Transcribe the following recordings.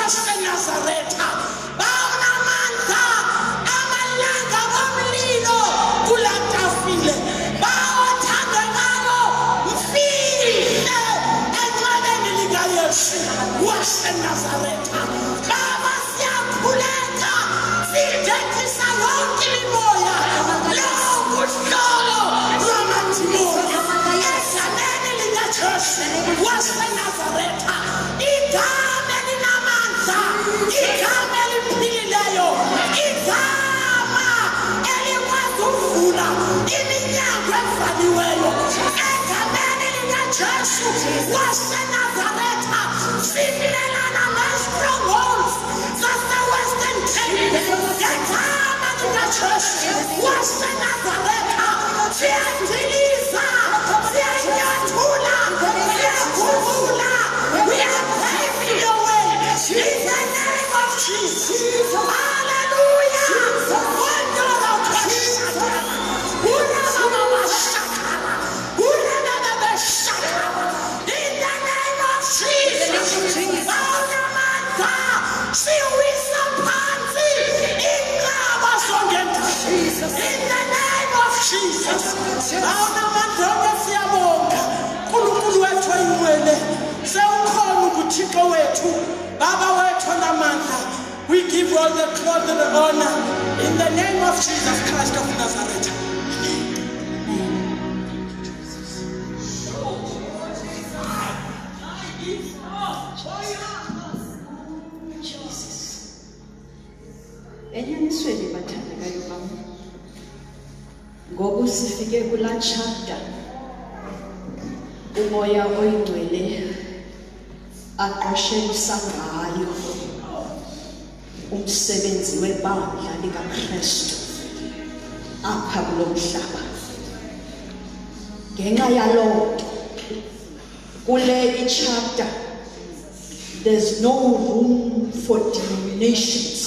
waseNazaretha bawunamandla amalanga omlilo kulaa tafile bawathanda ngalo mfihle enxebeni likaYesu waseNazaretha. Baba, siyakhuleka sidedisa yonke imimoya lokuhlolo lwamadimoni egameni likaJesu waseNazaretha. Igama elinamandla, igama eliphilileyo, igama elikwazi ukuvula iminyango evaliweyo egameni likaJesu waseNazaretha. Simelana ne-strongholds zase-Western Cape ngegama likaJesu waseNazaretha. Siyadiliza, siyanyathula, siyakhumbula. We are paving your way in the name of Jesus. Hallelujah. Wondolo koshaka. Urababa shakara. Urababa shakara. In the name of Jesus. Baunamanda. Siwisa phansi inqaba songenta. In the name of Jesus. Baunamanda siyabonga. uNkulunkulu wethu oyingcwele. Sewukhona uThixo wethu, Baba wethu onamandla. We give all the glory and the honor in the name of Jesus Christ of Nazareth. Enyanisweni bathandekayo bam, ngoku sifike kulaa chapter umoya oyingcwele aqoshelisa ngayo umsebenzi webandla likaKristu apha kulo mhlaba. Ngenxa yaloo nto kule ichapter there's no room for denominations,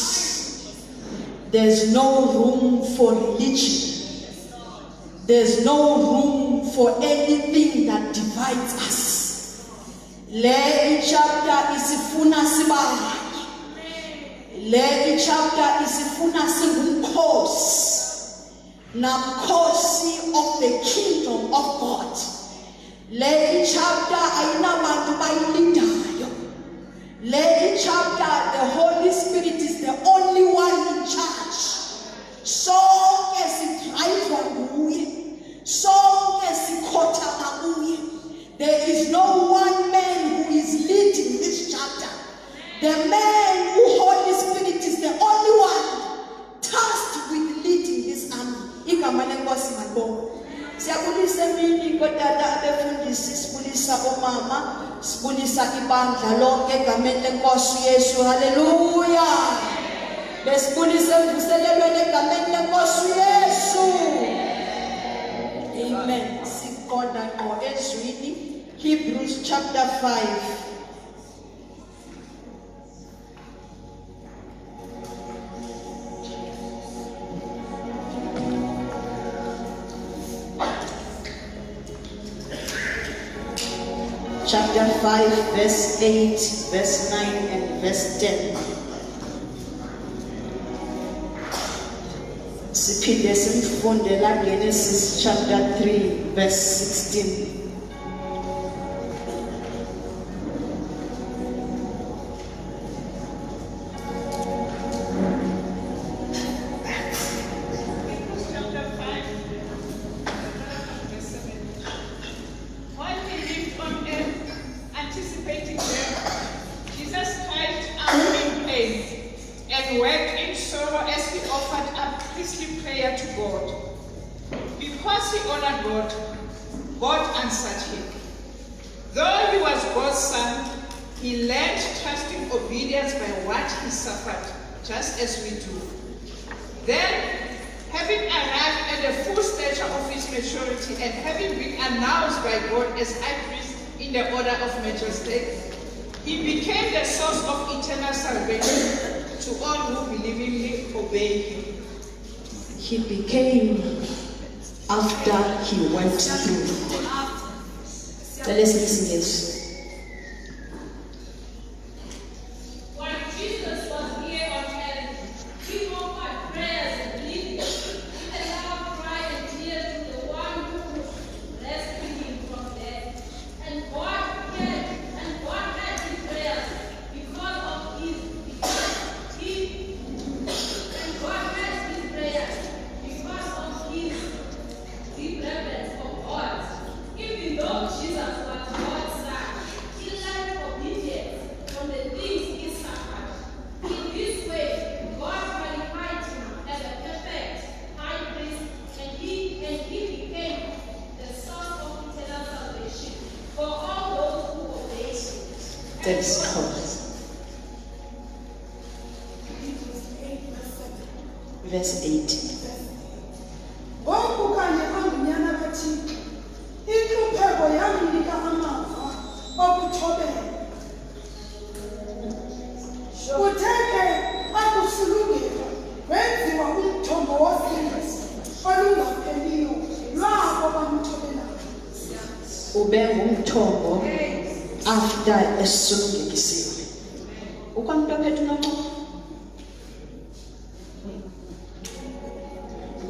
there's no room for religion, there's no room for anything that divides us. Le chapter isifuna sibanye. Le chapter isifuna singumkhosi. Namkhosi of the kingdom of God. Le chapter ayinabantu bayilindayo. Le chapter the Holy Spirit is the only one in charge. Sonke sidrivwa nguye. Sonke sikhothama kuye. There is no one man who is leading this chapter. The man who Holy Spirit is the only one tasked with leading this army. Igama lenkosi mabonga. Siyabulisa emini kodada abefundisi, sibulisa omama, sibulisa ibandla lonke egameni lenkosi uYesu. Hallelujah. Besibulisa emvuselelweni egameni lenkosi uYesu. Amen. Siqonda ngqo ezwini Hebrews chapter 5. Chapter 5, verse 8, verse 9, and verse 10. Siphinde simfundela Genesis chapter 3, verse 16. As we do. Then, having arrived at the full stature of his maturity and having been announced by God as high priest in the order of Melchizedek, he became the source of eternal salvation to all who believingly obey him. He became after he went through. Let's listen to this. verse 8. Ngoku kanye angunyana kaThixo, intlupheko yanginika amava okuthobela. Kuthe ke akusulungeka wenziwa umthombo wosindiso olungapheliyo lwabo bamthobelayo. Ube ngumthombo after esulungekisiwe. Ukwamntu ophethe unocoko?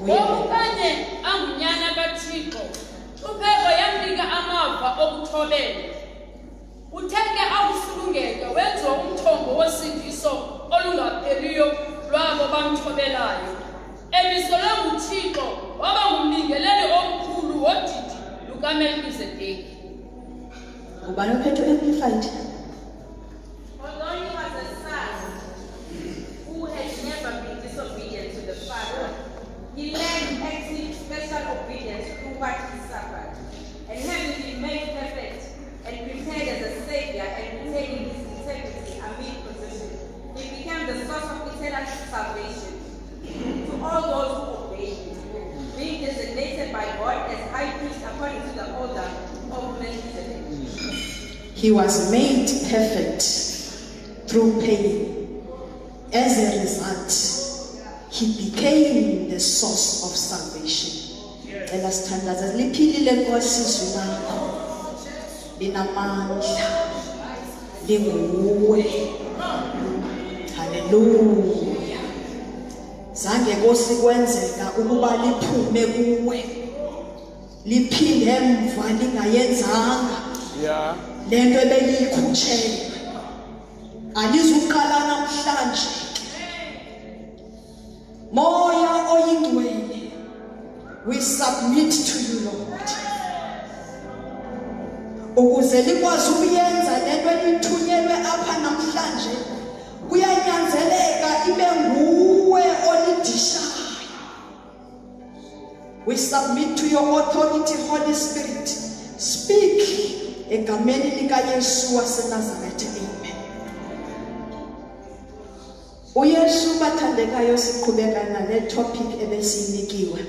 Ngoku kanye angunyana kaThixo, intlupheko yamnika amava okuthobela. Uthe ke akusulungeka wenziwa umthombo wosindiso olungapheliyo lwabo bamthobelayo. Emiselwe nguThixo waba ngumlingeleli omkhulu wodidi lukaMelkizedeki. Ubani ophethe amplified? Although he was a son who had never been disobedient to the father, he learned active special obedience through what he suffered. And having been made perfect and prepared as a savior and retaining his integrity amid position, he became the source of eternal salvation to all those who obey him, being designated by God as high priest according to the order of Melchizedek. He was made perfect through pain. As a result, he became the source of salvation. Elasithandaza liphilile Nkosi izwi lakho. Linamandla. Linguwe. Hallelujah. Zange Nkosi kwenzeka ukuba liphume kuwe. Liphinde emva lingayenzanga. Yeah. Lento ebeliyikhutshelwe alizuqala namhlanje. Moya oyingcwele, we submit to you, Lord, ukuze likwazi ukuyenza lento elithunyelwe apha namhlanje. Kuyanyanzeleka ibe nguwe olidishayo. We submit to your authority, Holy Spirit. Speak egameni likaYesu waseNazaretha. Amen. uYesu bathandekayo siqhubeka nale topic ebesinikiwe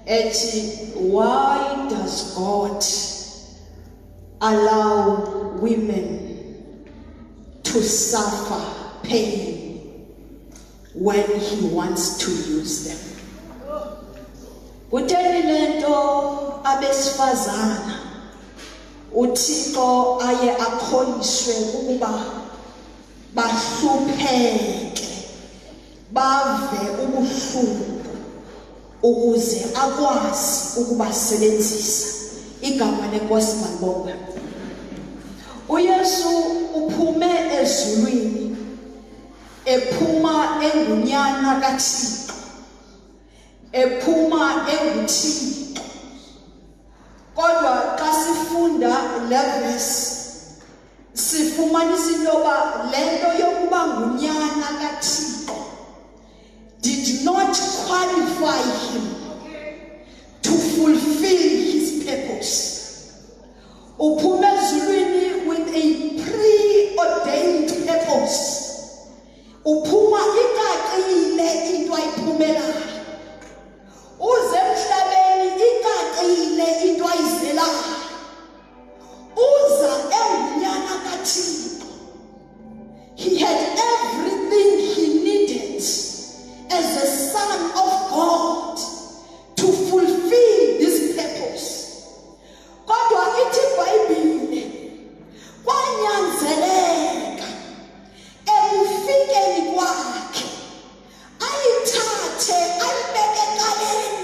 ethi, why does God allow women to suffer pain when he wants to use them? Kutheni lento abesifazana uThixo aye akholiswe ukuba bahlupheke bave ubuhlungu ukuze akwazi ukubasebenzisa? Igama leNkosi malibongwe. uYesu uphume ezulwini ephuma engunyana kaThixo, ephuma enguThixo. Kodwa xa sifunda le verse sifumanisa intoba lento yokuba ngunyana kaThixo did not qualify him to fulfill his purpose. Uphume ezulwini with a preordained purpose. Uphuma ikaqile into ayiphumelayo. Uze emhlabeni ikaqile into ayizelayo. Uza engunyana kaThixo. He had everything he needed as a son of God to fulfill this purpose. Kodwa ithi iBhayibhile kwanyanzeleka ekufikeni kwakhe ayithathe ayibeke ekaleni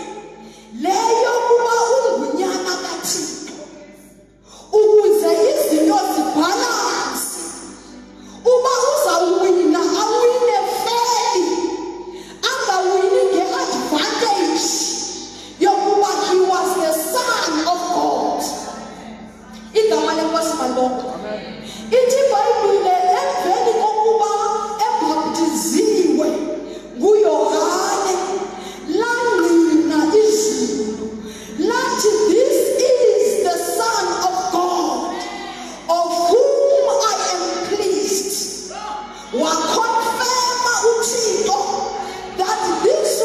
leyo kuba ungunyana kaThixo ukuze izinto zibhalanse. Uba uzawuwina awine fairly, angawini nge-advantage yokuba he was the son of God. Igama leNkosi malibongwe. Ithi iBhayibhile emveni kokuba ebhaptiziwe nguYohane langqina izulu lathi, this is the Son of God of whom I am pleased. Wakonfirma uThixo that this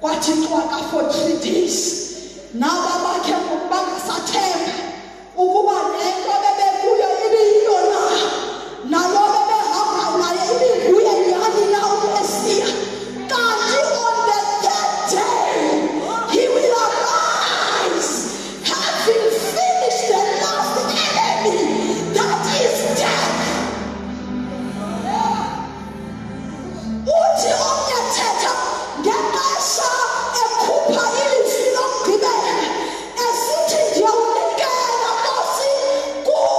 wathi cwaka for 3 days. Naba bakhe bangasathemba ukuba lento bebekuyo ibiyiyo na, nalo bebehamba naye ibikuye nyani na uMesiya. Kanti on the 3rd day he will arise, having finished the last enemy, that is death. Uthi omnyathetha ngexesha ekhupha ilizwi lokugqibela esithi ndiyawunikela Nkosi kuwe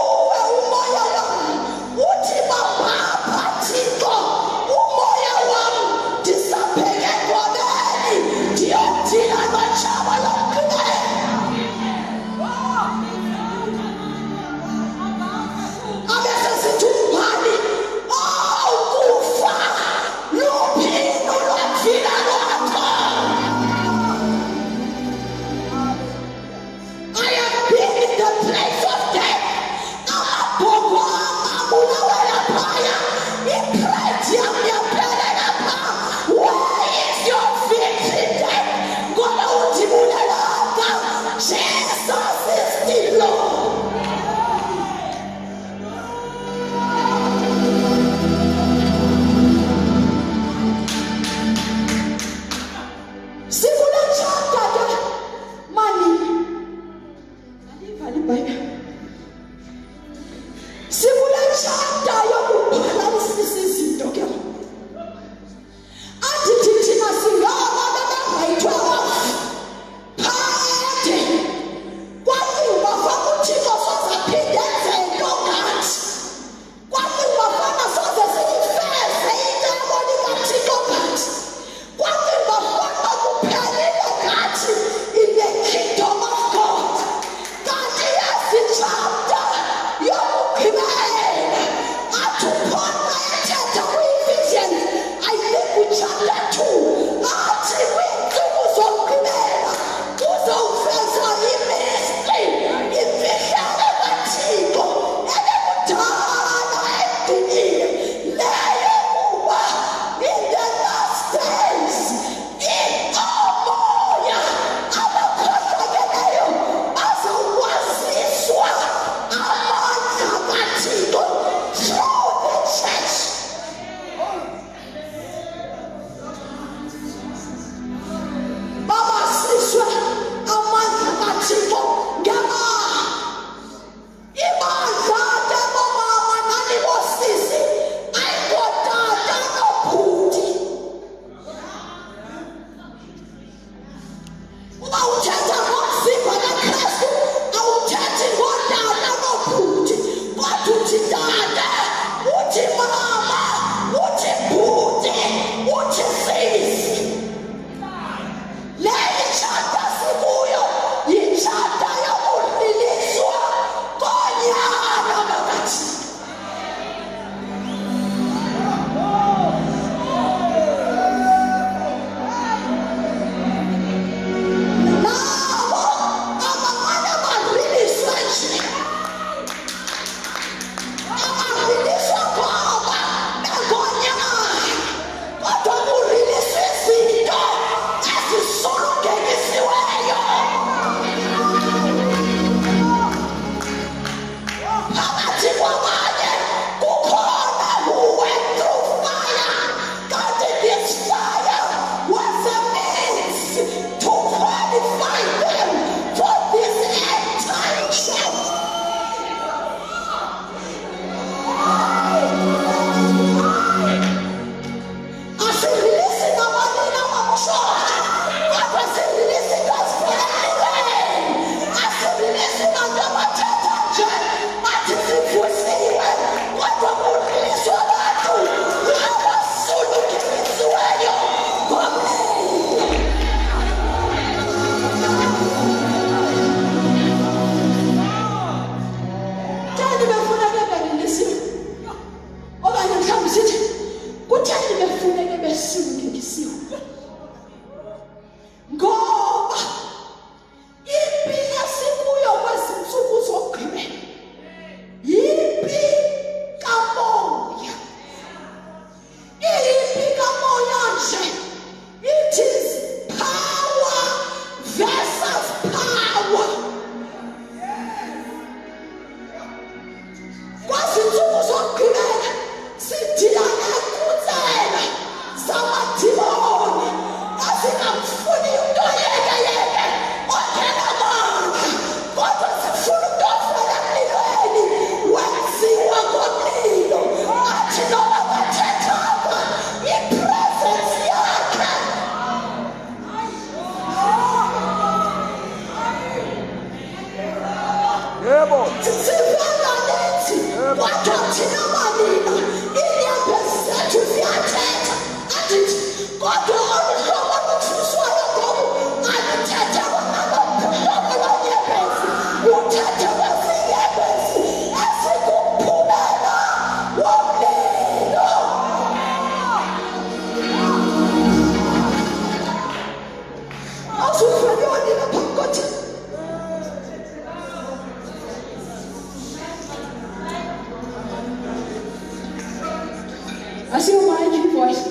I see my deep voice.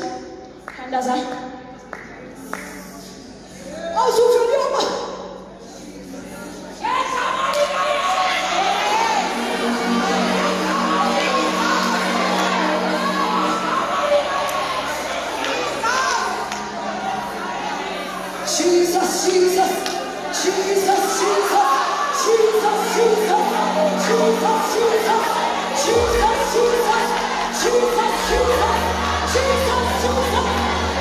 And as I also from your mouth. Jesus, Jesus, Jesus, Jesus, Jesus, Jesus, Jesus, Jesus, Jesus, Jesus. Jesus, Jesus, Jesus, Jesus,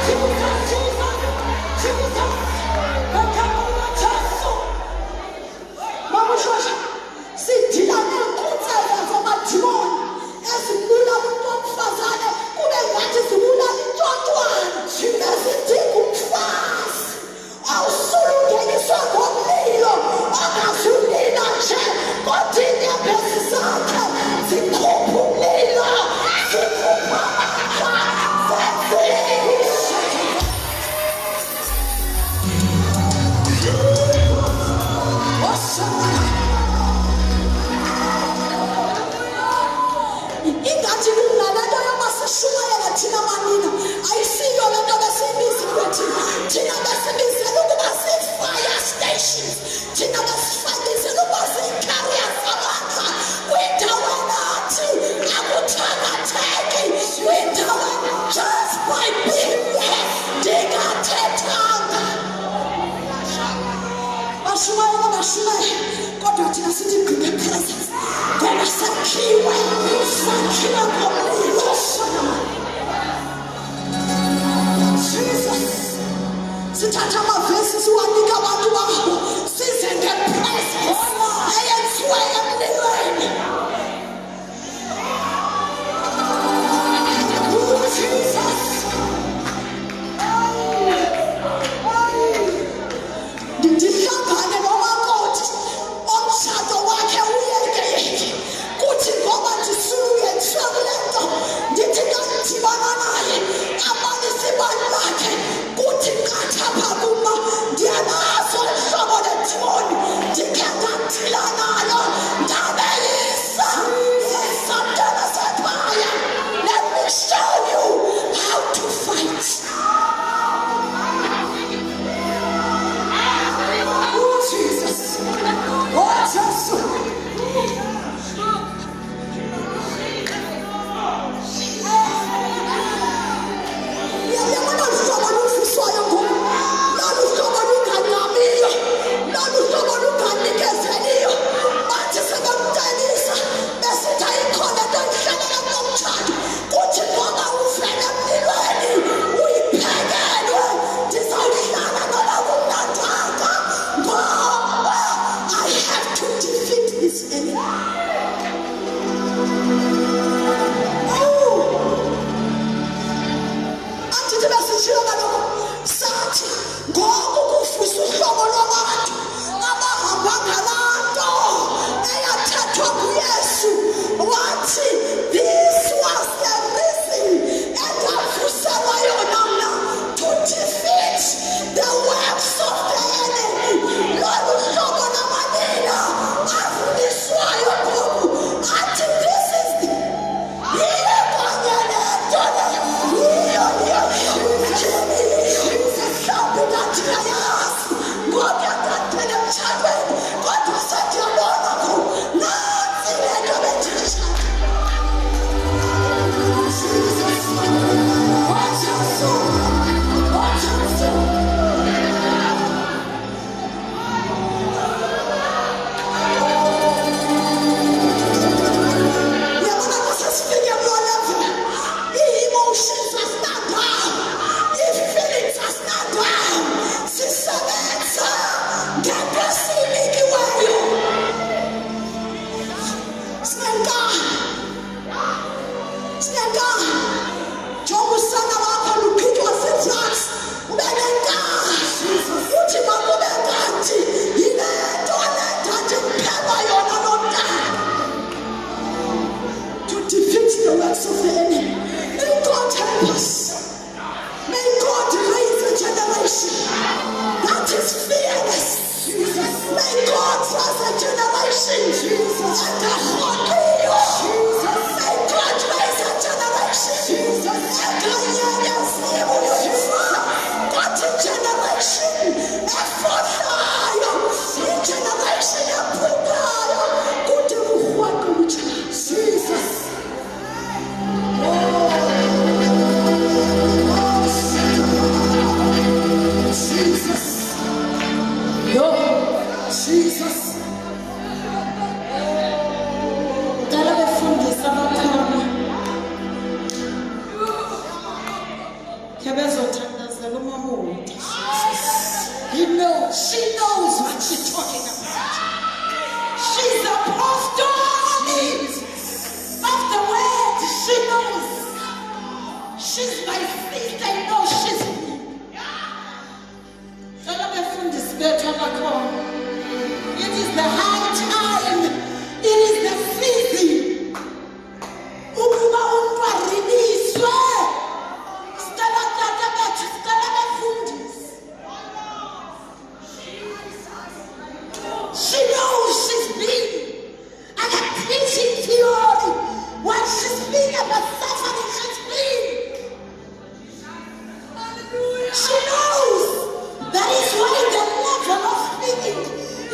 Jesus, Jesus, Jesus. Mama Shosha, sidila neenkhuthelo zamadimoni ezibulala umuntu omfazane kube ngathi zibulala intshontswane. Thina sidinga umfazi awusulungeniswa ngomlilo ongazulila nje kodwa inyembezi zakhe zikhupha umlilo. Ingathi kunalento yomasishumayela thina manina ayisiyo lento besiyibiza kwethina. Thina besibizela ukuba zii-fire stations, thina besifakizela ukuba zii-carriers zamandla kwindawo nathi akuthakatheki kwindawo just by being there ndingathethanga. Bashumayela bashumayela kodwa thina sithi gqibe presence ngoba sakhiwe ngomlilo. Jesus, sithatha amavesi siwanika abantu babo size ngepresence eyenziwe emlilweni. Jesus, ndihlangane nomakoti omshado wakhe uyekeyeke kuthi ngoba ndisulungeniswe kule nto ndithi ndadibana naye abalise ibali lakhe kuthi ngathapha kuma ndiyalazo hlobo ledimoni ndikhe ndadila nalo ndabeyisa esantana sekhaya. Let me show you how to fight. Jesus. Oh, Jesus. He knows. She knows what she's talking about. She's the apostle of the word. She knows. She's my sister. I know she's me. It is the high time. It is the season. Ukuba umuntu ariliswe. Sicela tata bethu, sicela befundisi. She knows she's been and a preaching theory. What she's been and the suffering she's been. She knows. That is why the level of speaking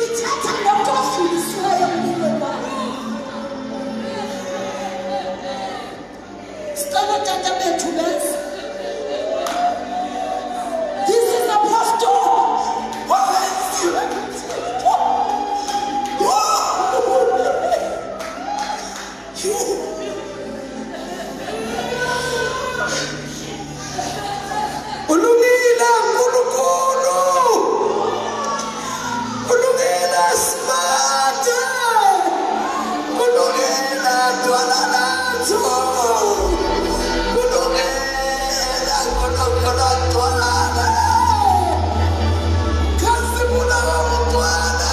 is such a lot of this way of living. This is apostle. Ulungile nkulunkulu. Ulungile smart. Ulungile dwalanatho. Ulungile nkulunkulu dwalana. Khazimula umntwana.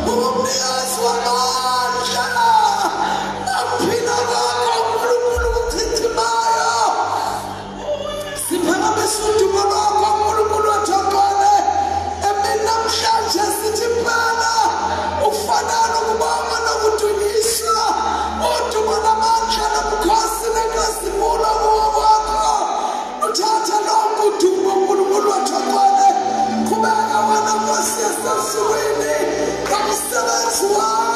Umnikazi wamandla. Aphila kwakho uNkulunkulu kuchithimayo. Siphakamise udumo lwakho uNkulunkulu othokone. Namhlanje sithi phela ufanele ukubonga nokudunyiswa. Udumo namandla nobukhosi nenkazimulo kwakho. Uthatha lonke udumo uNkulunkulu othokone. Qhubeka wena Nkosi yasezulwini ngomsebenzi wakho.